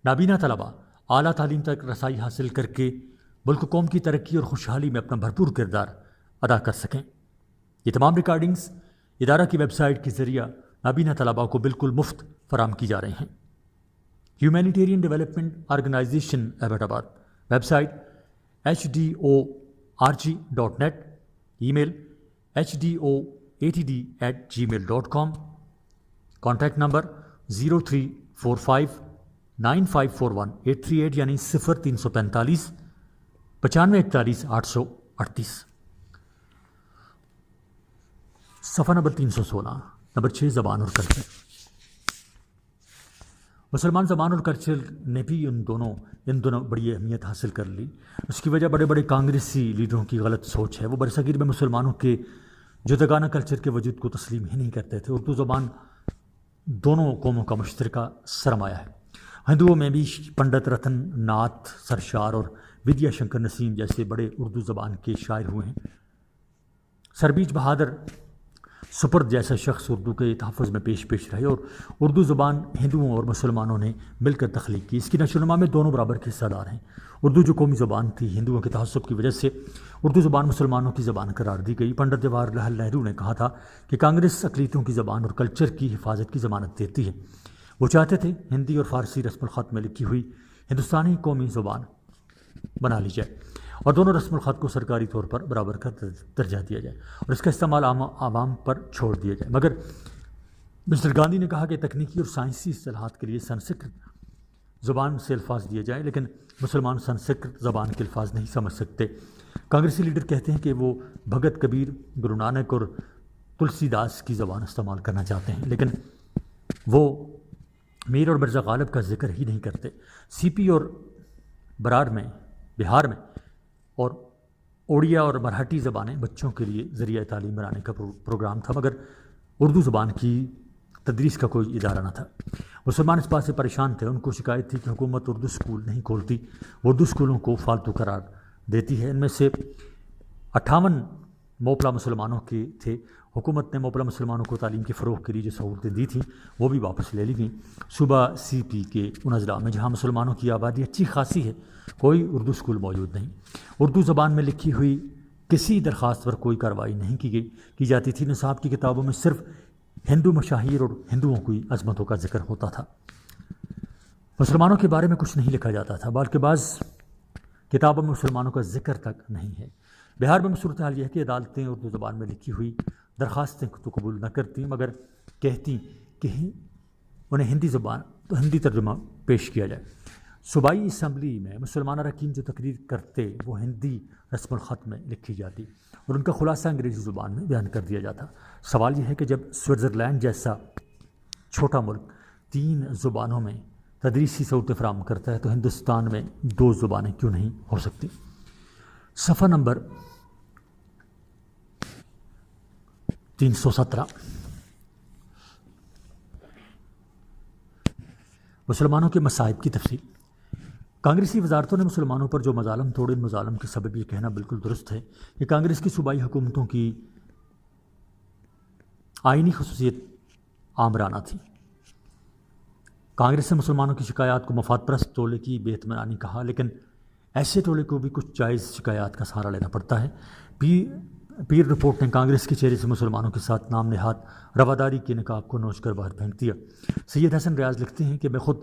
نابینا طلباء اعلیٰ تعلیم تک رسائی حاصل کر کے ملک و قوم کی ترقی اور خوشحالی میں اپنا بھرپور کردار ادا کر سکیں۔ یہ تمام ریکارڈنگز ادارہ کی ویب سائٹ کے ذریعہ نابینا طلباء کو بالکل مفت فراہم کی جا رہی ہیں۔ ہیومینیٹیرین ڈیولپمنٹ آرگنائزیشن ایبٹ آباد، ویب سائٹ HDORG.net، ای میل HDOATD@gmail.com، کانٹیکٹ نمبر 03459541 یعنی 0345 9541 838۔ صفحہ نمبر 316، نمبر 6، زبان اور کلچر۔ مسلمان زبان اور کلچر نے بھی ان دونوں بڑی اہمیت حاصل کر لی۔ اس کی وجہ بڑے بڑے کانگریسی لیڈروں کی غلط سوچ ہے۔ وہ برصغیر میں مسلمانوں کے جداگانہ کلچر کے وجود کو تسلیم ہی نہیں کرتے تھے۔ اردو زبان دونوں قوموں کا مشترکہ سرمایہ ہے۔ ہندوؤں میں بھی پنڈت رتن ناتھ سرشار اور ودیا شنکر نسیم جیسے بڑے اردو زبان کے شاعر ہوئے ہیں۔ سربیج بہادر سپرد جیسا شخص اردو کے تحفظ میں پیش رہے اور اردو زبان ہندوؤں اور مسلمانوں نے مل کر تخلیق کی۔ اس کی نشو و نما میں دونوں برابر کے حصہ دار ہیں۔ اردو جو قومی زبان تھی، ہندوؤں کے تعصب کی وجہ سے اردو زبان مسلمانوں کی زبان قرار دی گئی۔ پنڈت جواہر لال نہرو نے کہا تھا کہ کانگریس اقلیتوں کی زبان اور کلچر کی حفاظت کی ضمانت دیتی ہے۔ وہ چاہتے تھے ہندی اور فارسی رسم الخط میں لکھی ہوئی ہندوستانی قومی زبان بنا لی جائے اور دونوں رسم الخط کو سرکاری طور پر برابر کا درجہ دیا جائے اور اس کا استعمال عوام پر چھوڑ دیا جائے۔ مگر مسٹر گاندھی نے کہا کہ تکنیکی اور سائنسی اصطلاحات کے لیے سنسکرت زبان سے الفاظ دیے جائیں، لیکن مسلمان سنسکرت زبان کے الفاظ نہیں سمجھ سکتے۔ کانگریسی لیڈر کہتے ہیں کہ وہ بھگت کبیر، گرو نانک اور تلسی داس کی زبان استعمال کرنا چاہتے ہیں، لیکن وہ میر اور مرزا غالب کا ذکر ہی نہیں کرتے۔ CP اور برار میں، بہار میں اور اوڑیا اور مراٹھی زبانیں بچوں کے لیے ذریعہ تعلیم بنانے کا پروگرام تھا، مگر اردو زبان کی تدریس کا کوئی ادارہ نہ تھا۔ مسلمان اس بات سے پریشان تھے، ان کو شکایت تھی کہ حکومت اردو اسکول نہیں کھولتی، وہ اردو اسکولوں کو فالتو قرار دیتی ہے۔ ان میں سے 58 موپلا مسلمانوں کے تھے۔ حکومت نے موپلا مسلمانوں کو تعلیم کے فروغ کے لیے جو سہولتیں دی تھیں وہ بھی واپس لے لی گئیں۔ صوبہ CP کے ان اضلاع میں جہاں مسلمانوں کی آبادی اچھی خاصی ہے، کوئی اردو اسکول موجود نہیں۔ اردو زبان میں لکھی ہوئی کسی درخواست پر کوئی کارروائی نہیں کی جاتی تھی۔ نصاب کی کتابوں میں صرف ہندو مشاہیر اور ہندوؤں کی عظمتوں کا ذکر ہوتا تھا، مسلمانوں کے بارے میں کچھ نہیں لکھا جاتا تھا، بلکہ بعض کتابوں میں مسلمانوں کا ذکر تک نہیں ہے۔ بہار میں صورتحال یہ ہے کہ عدالتیں اردو زبان میں لکھی ہوئی درخواستیں تو قبول نہ کرتی مگر کہتی کہ انہیں ہندی ترجمہ پیش کیا جائے۔ صوبائی اسمبلی میں مسلمان اراکین جو تقریر کرتے وہ ہندی رسم الخط میں لکھی جاتی اور ان کا خلاصہ انگریزی زبان میں بیان کر دیا جاتا۔ سوال یہ ہے کہ جب سوئٹزرلینڈ جیسا چھوٹا ملک 3 زبانوں میں تدریسی سہولتیں فراہم کرتا ہے تو ہندوستان میں 2 زبانیں کیوں نہیں ہو سکتی؟ صفحہ نمبر 317۔ مسلمانوں کے مصائب کی تفصیل۔ کانگریسی وزارتوں نے مسلمانوں پر جو مظالم توڑے، ان مظالم کے سبب یہ کہنا بالکل درست ہے کہ کانگریس کی صوبائی حکومتوں کی آئینی خصوصیت آمرانہ تھی۔ کانگریس نے مسلمانوں کی شکایات کو مفاد پرست ٹولے کی بے اطمینانی کہا، لیکن ایسے ٹولے کو بھی کچھ جائز شکایات کا سہارا لینا پڑتا ہے۔ پیر رپورٹ نے کانگریس کے چہرے سے مسلمانوں کے ساتھ نام نہاد رواداری کے نقاب کو نوچ کر باہر پھینک دیا۔ سید حسن ریاض لکھتے ہیں کہ میں خود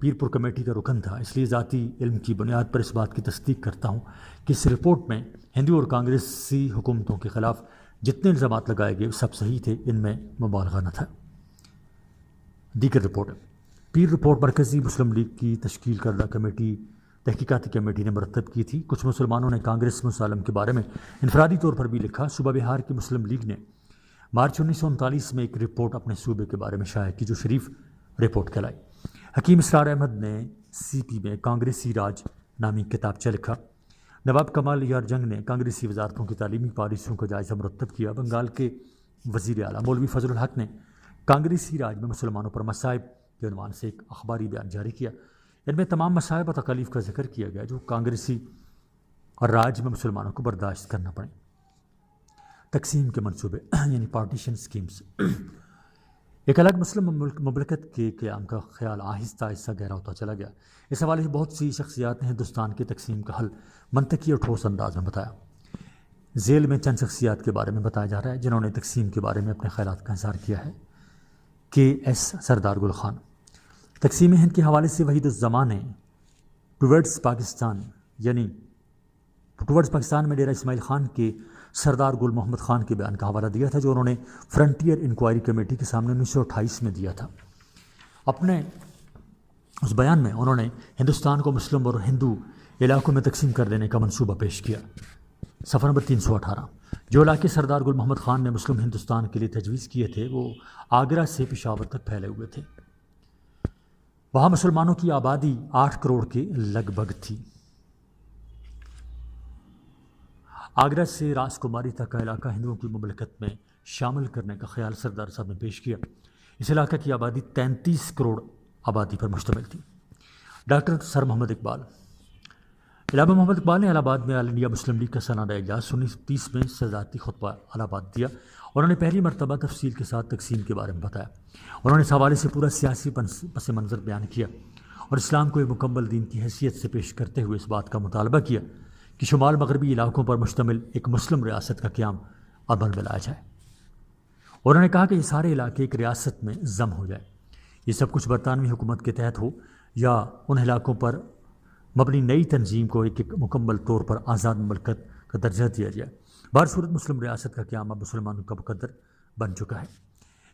پیر پور کمیٹی کا رکن تھا، اس لیے ذاتی علم کی بنیاد پر اس بات کی تصدیق کرتا ہوں کہ اس رپورٹ میں ہندو اور کانگریسی حکومتوں کے خلاف جتنے الزامات لگائے گئے سب صحیح تھے، ان میں مبالغہ نہ تھا۔ دیگر رپورٹ۔ پیر رپورٹ مرکزی مسلم لیگ کی تشکیل کردہ کمیٹی تحقیقاتی کمیٹی نے مرتب کی تھی۔ کچھ مسلمانوں نے کانگریس مسالم کے بارے میں انفرادی طور پر بھی لکھا۔ صوبہ بہار کی مسلم لیگ نے مارچ 1939 میں ایک رپورٹ اپنے صوبے کے بارے میں شائع کی جو شریف رپورٹ کہلائی۔ حکیم اسرار احمد نے سی پی میں کانگریسی راج نامی کتابچہ لکھا۔ نواب کمال یار جنگ نے کانگریسی وزارتوں کی تعلیمی پالیسیوں کا جائزہ مرتب کیا۔ بنگال کے وزیر اعلیٰ مولوی فضل الحق نے کانگریسی راج میں مسلمانوں پر مصائب کے عنوان سے ایک اخباری بیان جاری کیا۔ ان میں تمام مصائب و تکالیف کا ذکر کیا گیا جو کانگریسی اور راج میں مسلمانوں کو برداشت کرنا پڑے۔ تقسیم کے منصوبے یعنی پارٹیشن سکیمز۔ ایک الگ مسلم مملکت کے قیام کا خیال آہستہ آہستہ گہرا ہوتا چلا گیا۔ اس حوالے سے بہت سی شخصیات نے ہندوستان کی تقسیم کا حل منطقی اور ٹھوس انداز میں بتایا۔ ذیل میں چند شخصیات کے بارے میں بتایا جا رہا ہے جنہوں نے تقسیم کے بارے میں اپنے خیالات کا اظہار کیا ہے۔ KS سردار گل خان۔ تقسیم ہند کے حوالے سے وحید الزمان نے ٹورڈز پاکستان میں ڈیرہ اسماعیل خان کے سردار گل محمد خان کے بیان کا حوالہ دیا تھا جو انہوں نے فرنٹیئر انکوائری کمیٹی کے سامنے 1928 میں دیا تھا۔ اپنے اس بیان میں انہوں نے ہندوستان کو مسلم اور ہندو علاقوں میں تقسیم کر دینے کا منصوبہ پیش کیا۔ صفحہ نمبر 318۔ جو علاقے سردار گل محمد خان نے مسلم ہندوستان کے لیے تجویز کیے تھے وہ آگرہ سے پشاور تک پھیلے ہوئے تھے۔ وہاں مسلمانوں کی آبادی 8 کروڑ کے لگ بھگ تھی۔ آگرہ سے راس کماری تک کا علاقہ ہندوؤں کی مملکت میں شامل کرنے کا خیال سردار صاحب نے پیش کیا۔ اس علاقہ کی آبادی 33 کروڑ آبادی پر مشتمل تھی۔ ڈاکٹر سر محمد اقبال۔ علامہ محمد اقبال نے الہ آباد میں آل انڈیا مسلم لیگ کا سالانہ اجلاس 1930 میں صدارتی خطبہ الہ آباد دیا۔ انہوں نے پہلی مرتبہ تفصیل کے ساتھ تقسیم کے بارے میں بتایا۔ انہوں نے اس حوالے سے پورا سیاسی پس منظر بیان کیا اور اسلام کو ایک مکمل دین کی حیثیت سے پیش کرتے ہوئے اس بات کا مطالبہ کیا کہ شمال مغربی علاقوں پر مشتمل ایک مسلم ریاست کا قیام عمل میں لایا جائے۔ انہوں نے کہا کہ یہ سارے علاقے ایک ریاست میں ضم ہو جائے، یہ سب کچھ برطانوی حکومت کے تحت ہو یا ان علاقوں پر مبنی نئی تنظیم کو ایک مکمل طور پر آزاد مملکت کا درجہ دیا جائے۔ بہرصورت مسلم ریاست کا قیام اب مسلمانوں کا مقدر بن چکا ہے۔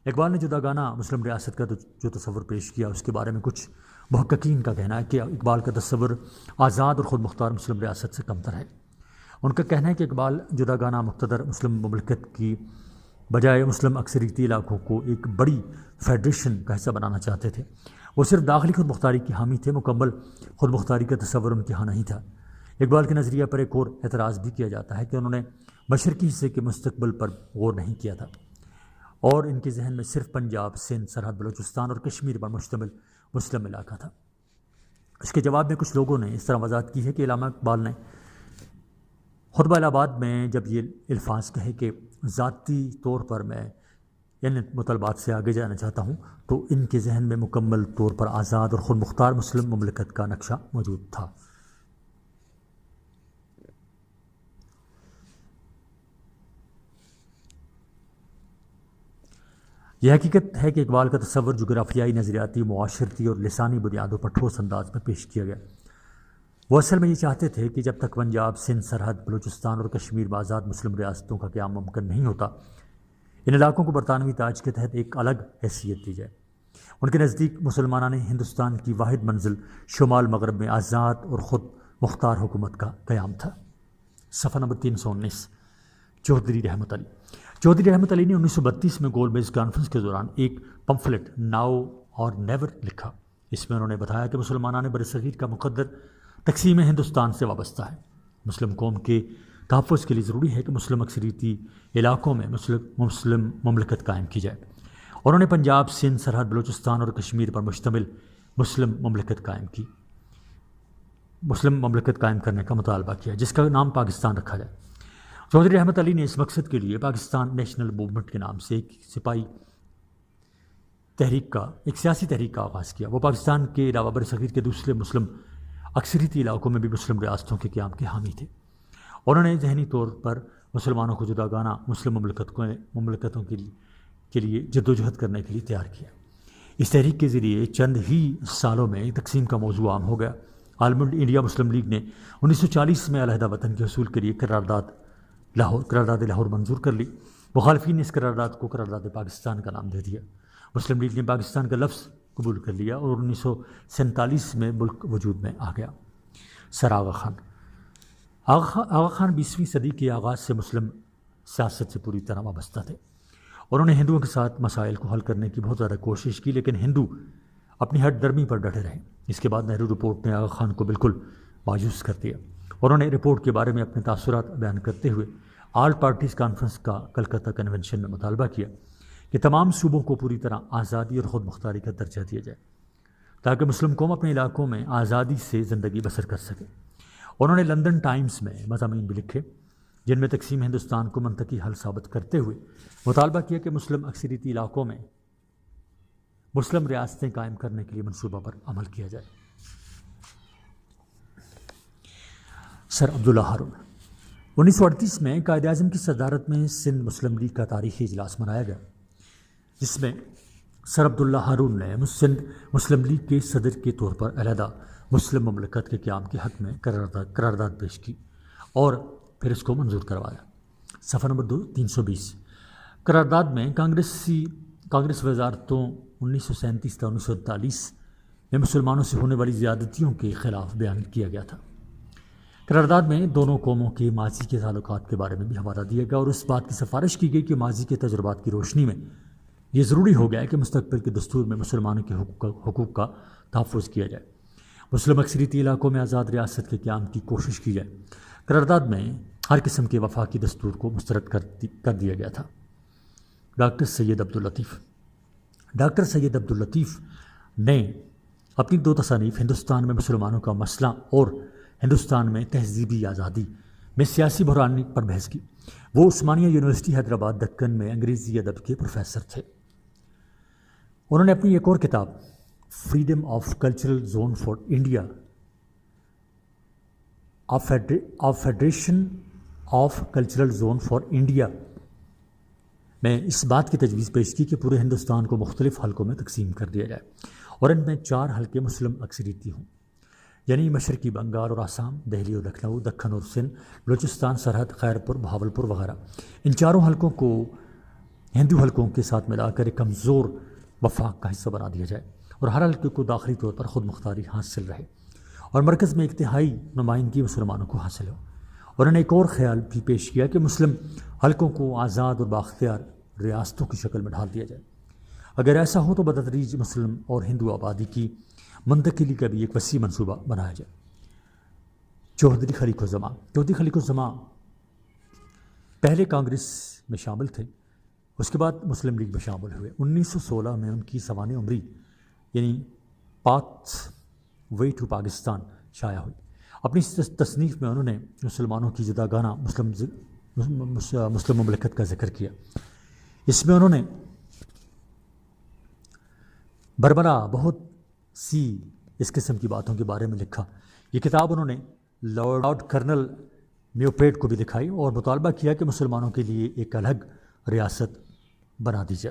اقبال نے جداگانہ مسلم ریاست کا جو تصور پیش کیا اس کے بارے میں کچھ محققین کا کہنا ہے کہ اقبال کا تصور آزاد اور خود مختار مسلم ریاست سے کمتر ہے۔ ان کا کہنا ہے کہ اقبال جداگانہ مقتدر مسلم مملکت کی بجائے مسلم اکثریتی علاقوں کو ایک بڑی فیڈریشن کا حصہ بنانا چاہتے تھے۔ وہ صرف داخلی خود مختاری کی حامی تھے، مکمل خود مختاری کا تصور ان کے ہاں نہیں تھا۔ اقبال کے نظریہ پر ایک اور اعتراض بھی کیا جاتا ہے کہ انہوں نے مشرقی حصے کے مستقبل پر غور نہیں کیا تھا اور ان کے ذہن میں صرف پنجاب، سندھ، سرحد بلوچستان اور کشمیر پر مشتمل مسلم علاقہ تھا۔ اس کے جواب میں کچھ لوگوں نے اس طرح وضاحت کی ہے کہ علامہ اقبال نے خطبہ الہ آباد میں جب یہ الفاظ کہے کہ ذاتی طور پر میں ان مطالبات سے آگے جانا چاہتا ہوں تو ان کے ذہن میں مکمل طور پر آزاد اور خود مختار مسلم مملکت کا نقشہ موجود تھا۔ یہ حقیقت ہے کہ اقبال کا تصور جغرافیائی، نظریاتی، معاشرتی اور لسانی بنیادوں پر ٹھوس انداز میں پیش کیا گیا۔ وہ اصل میں یہ چاہتے تھے کہ جب تک پنجاب، سندھ، سرحد بلوچستان اور کشمیر میں آزاد مسلم ریاستوں کا قیام ممکن نہیں ہوتا، ان علاقوں کو برطانوی تاج کے تحت ایک الگ حیثیت دی جائے۔ ان کے نزدیک مسلمانان ہندوستان کی واحد منزل شمال مغرب میں آزاد اور خود مختار حکومت کا قیام تھا۔ صفحہ نمبر 319 چودھری رحمت علی۔ چودھری رحمت علی نے 1932 میں گول میز کانفرنس کے دوران ایک پمفلٹ ناؤ اور نیور لکھا۔ اس میں انہوں نے بتایا کہ مسلمانان برصغیر کا مقدر تقسیم ہندوستان سے وابستہ ہے۔ مسلم قوم کے تحفظ کے لیے ضروری ہے کہ مسلم اکثریتی علاقوں میں مسلم مملکت قائم کی جائے۔ انہوں نے پنجاب، سندھ، سرحد، بلوچستان اور کشمیر پر مشتمل مسلم مملکت قائم کرنے کا مطالبہ کیا، جس کا نام پاکستان رکھا جائے۔ چودھری رحمت علی نے اس مقصد کے لیے پاکستان نیشنل موومنٹ کے نام سے ایک سیاسی تحریک کا آغاز کیا۔ وہ پاکستان کے علاوہ برصغیر کے دوسرے مسلم اکثریتی علاقوں میں بھی مسلم ریاستوں کے قیام کے حامی تھے۔ انہوں نے ذہنی طور پر مسلمانوں کو جداگانہ مسلم مملکتوں کے لیے جدوجہد کرنے کے لیے تیار کیا۔ اس تحریک کے ذریعے چند ہی سالوں میں تقسیم کا موضوع عام ہو گیا۔ عالم انڈیا مسلم لیگ نے 1940 میں علیحدہ وطن کے حصول کے لیے قرارداد لاہور منظور کر لی۔ مخالفین نے اس قرارداد کو قرارداد پاکستان کا نام دے دیا۔ مسلم لیگ نے پاکستان کا لفظ قبول کر لیا اور 1947 میں ملک وجود میں آ گیا۔ سر آغا خان۔ آغا خان 20ویں صدی کے آغاز سے مسلم سیاست سے پوری طرح وابستہ تھے۔ انہوں نے ہندوؤں کے ساتھ مسائل کو حل کرنے کی بہت زیادہ کوشش کی، لیکن ہندو اپنی ہٹ درمی پر ڈٹے رہے۔ اس کے بعد نہرو رپورٹ نے آغا خان کو بالکل مایوس کر دیا۔ انہوں نے رپورٹ کے بارے میں اپنے تاثرات بیان کرتے ہوئے آل پارٹیز کانفرنس کا کلکتہ کنونشن میں مطالبہ کیا کہ تمام صوبوں کو پوری طرح آزادی اور خود مختاری کا درجہ دیا جائے تاکہ مسلم قوم اپنے علاقوں میں آزادی سے زندگی بسر کر سکے۔ انہوں نے لندن ٹائمز میں مضامین بھی لکھے جن میں تقسیم ہندوستان کو منطقی حل ثابت کرتے ہوئے مطالبہ کیا کہ مسلم اکثریتی علاقوں میں مسلم ریاستیں قائم کرنے کے لیے منصوبہ پر عمل کیا جائے۔ سر عبداللہ ہارون۔ 1938 میں قائد اعظم کی صدارت میں سندھ مسلم لیگ کا تاریخی اجلاس منایا گیا، جس میں سر عبداللہ ہارون نے سندھ مسلم لیگ کے صدر کے طور پر علیحدہ مسلم مملکت کے قیام کے حق میں قرارداد پیش کی اور پھر اس کو منظور کروایا۔ صفحہ نمبر 320 قرارداد میں کانگریس وزارتوں 1937 تا 1939 میں مسلمانوں سے ہونے والی زیادتیوں کے خلاف بیان کیا گیا تھا۔ قرارداد میں دونوں قوموں کے ماضی کے تعلقات کے بارے میں بھی حوالہ دیا گیا اور اس بات کی سفارش کی گئی کہ ماضی کے تجربات کی روشنی میں یہ ضروری ہو گیا کہ مستقبل کے دستور میں مسلمانوں کے حقوق کا تحفظ کیا جائے، مسلم اکثریتی علاقوں میں آزاد ریاست کے قیام کی کوشش کی جائے۔ قرارداد میں ہر قسم کے وفاقی دستور کو مسترد کر دیا گیا تھا۔ ڈاکٹر سید عبداللطیف نے اپنی 2 تصانیف ہندوستان میں مسلمانوں کا مسئلہ اور ہندوستان میں تہذیبی آزادی میں سیاسی بحران پر بحث کی۔ وہ عثمانیہ یونیورسٹی حیدرآباد دکن میں انگریزی ادب کے پروفیسر تھے۔ انہوں نے اپنی ایک اور کتاب freedom of cultural zone for India federation of cultural zone for India میں اس بات کی تجویز پیش کی کہ پورے ہندوستان کو مختلف حلقوں میں تقسیم کر دیا جائے اور ان میں 4 حلقے مسلم اکثریتی ہوں، یعنی مشرقی بنگال اور آسام، دہلی اور لکھنؤ، دکن اور سندھ، بلوچستان، سرحد، خیرپور، بہاولپور وغیرہ۔ ان 4 حلقوں کو ہندو حلقوں کے ساتھ ملا کر ایک کمزور وفاق کا حصہ بنا دیا جائے اور ہر حلقے کو داخلی طور پر خود مختاری حاصل رہے اور مرکز میں ایک تہائی نمائندگی مسلمانوں کو حاصل ہو۔ اور انہوں نے ایک اور خیال بھی پیش کیا کہ مسلم حلقوں کو آزاد اور بااختیار ریاستوں کی شکل میں ڈھال دیا جائے۔ اگر ایسا ہو تو بتدریج مسلم اور ہندو آبادی کی منتقلی کا بھی ایک وسیع منصوبہ بنایا جائے۔ چودھری خلیق الزمان پہلے کانگریس میں شامل تھے، اس کے بعد مسلم لیگ میں شامل ہوئے۔ 1916 میں ان کی سوانح عمری یعنی پاتھ وے ٹو پاکستان شائع ہوئی۔ اپنی تصنیف میں انہوں نے مسلمانوں کی جداگانہ مسلم مملکت کا ذکر کیا۔ اس میں انہوں نے بربرا بہت سی اس قسم کی باتوں کے بارے میں لکھا۔ یہ کتاب انہوں نے لارڈ کرنل میوپیٹ کو بھی دکھائی اور مطالبہ کیا کہ مسلمانوں کے لیے ایک الگ ریاست بنا دی جائے۔